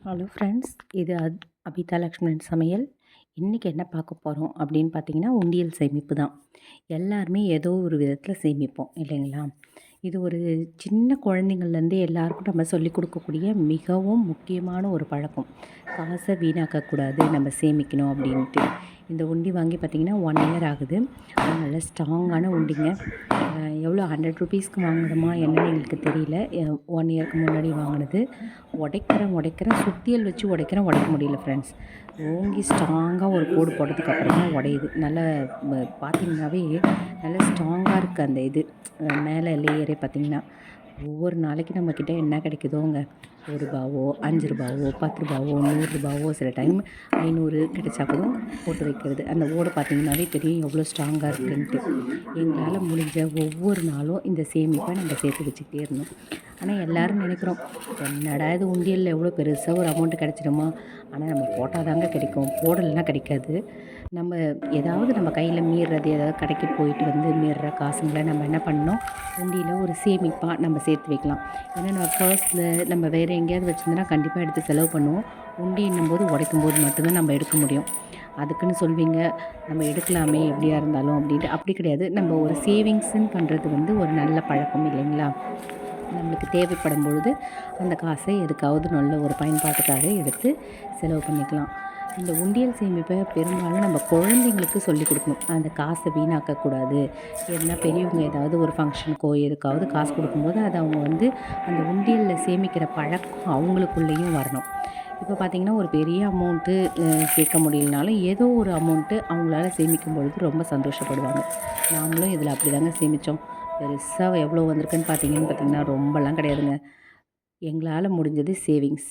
Hello friends, இது அபிதா லக்ஷ்மணன் சமையல். இன்றைக்கி என்ன பார்க்க போகிறோம் அப்படின்னு பார்த்தீங்கன்னா, உண்டியல் சேமிப்பு தான். எல்லாருமே ஏதோ ஒரு விதத்தில் சேமிப்போம் இல்லைங்களா? இது ஒரு சின்ன குழந்தைங்கள்லேருந்தே எல்லாருக்கும் நம்ம சொல்லிக் கொடுக்கக்கூடிய மிகவும் முக்கியமான ஒரு பழக்கம். காசை வீணாக்கக்கூடாது, நம்ம சேமிக்கணும் அப்படின்ட்டு. இந்த உண்டி வாங்கி பார்த்திங்கன்னா 1 இயர் ஆகுது. நல்ல ஸ்ட்ராங்கான உண்டிங்க. எவ்வளோ ₹100க்கு வாங்கினோமா என்னன்னு எங்களுக்கு தெரியல. 1 இயர்க்கு முன்னாடி வாங்கினது. உடைக்கிறேன் சுத்தியல் வச்சு உடைக்கிறேன், உடைக்க முடியல ஃப்ரெண்ட்ஸ். ஓங்கி ஸ்ட்ராங்காக ஒரு கோடு போட்டதுக்கப்புறம் தான் உடையுது. நல்லா பார்த்தீங்கன்னாவே நல்லா ஸ்ட்ராங்காக இருக்குது அந்த இது. மேலே லேயரே பார்த்திங்கன்னா. ஒவ்வொரு நாளைக்கு நம்மக்கிட்ட என்ன கிடைக்குதோங்க, ரூ. 1, ரூ. 5, ரூ. 10, ரூ. 100, சில டைம் 500 கிடைச்சா கூட போட்டு வைக்கிறது. அந்த ஓடு பார்த்திங்கனாவே தெரியும் எவ்வளோ ஸ்ட்ராங்காக இருக்குன்ட்டு. எங்களால் முடிஞ்ச ஒவ்வொரு நாளும் இந்த சேமிப்பை நம்ம சேர்த்து வச்சுக்கிட்டே இருந்தோம். ஆனால் எல்லோரும் நினைக்கிறோம், என்னடா இது உண்டியலில் எவ்வளோ பெருசாக ஒரு அமௌண்ட்டு கிடச்சிடுமா? ஆனால் நம்ம போட்டால் தாங்க கிடைக்கும், போடலைன்னா கிடைக்காது. நம்ம ஏதாவது நம்ம கையில் மீறுறது, ஏதாவது கடைக்கு போயிட்டு வந்து மீறுற காசுங்களை நம்ம என்ன பண்ணணும், உண்டியில் ஒரு சேமிப்பாக நம்ம சேர்த்து வைக்கலாம். ஏன்னா நம்ம பர்ஸில் நம்ம வேறு எங்கேயாவது வச்சுருந்தோன்னா கண்டிப்பாக எடுத்து செலவு பண்ணுவோம். உண்டின்னும்போது உடைக்கும்போது மட்டும்தான் நம்ம எடுக்க முடியும். அதுக்குன்னு சொல்வீங்க, நம்ம எடுக்கலாமே எப்படியா இருந்தாலும் அப்படின்ட்டு. அப்படி கிடையாது. நம்ம ஒரு சேவிங்ஸுன்னு பண்ணுறது வந்து ஒரு நல்ல பழக்கம் இல்லைங்களா? நம்மளுக்கு தேவைப்படும் பொழுது அந்த காசை எதுக்காவது நல்ல ஒரு பயன்பாட்டுக்காக எடுத்து செலவு பண்ணிக்கலாம். இந்த உண்டியல் சேமிப்பை பெரும்பாலும் நம்ம குழந்தைங்களுக்கு சொல்லிக் கொடுக்கணும். அந்த காசை வீணாக்கக்கூடாது. ஏன்னா பெரியவங்க ஏதாவது ஒரு ஃபங்க்ஷனுக்கோ எதுக்காவது காசு கொடுக்கும்போது அதை அவங்க வந்து அந்த உண்டியலில் சேமிக்கிற பழக்கம் அவங்களுக்குள்ளேயும் வரணும். இப்போ பார்த்திங்கன்னா ஒரு பெரிய அமௌண்ட்டு சேர்க்க முடியலனாலும் ஏதோ ஒரு அமௌண்ட்டு அவங்களால சேமிக்கும் பொழுது ரொம்ப சந்தோஷப்படுவாங்க. நாமளும் இதில் அப்படி தாங்க சேமித்தோம். பெருசாக எவ்வளோ வந்திருக்குன்னு பார்த்தீங்கன்னா ரொம்பலாம் கிடையாதுங்க. எங்களால் முடிஞ்சது சேவிங்ஸ்.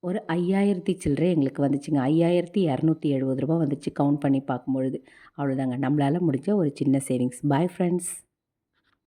ஒரு 5000 சில்லறை எங்களுக்கு வந்துச்சுங்க. ரூ. 5270 வந்துச்சு கவுண்ட் பண்ணி பார்க்கும்பொழுது. அவ்வளோதாங்க நம்மளால முடிஞ்ச ஒரு சின்ன சேவிங்ஸ். Bye friends.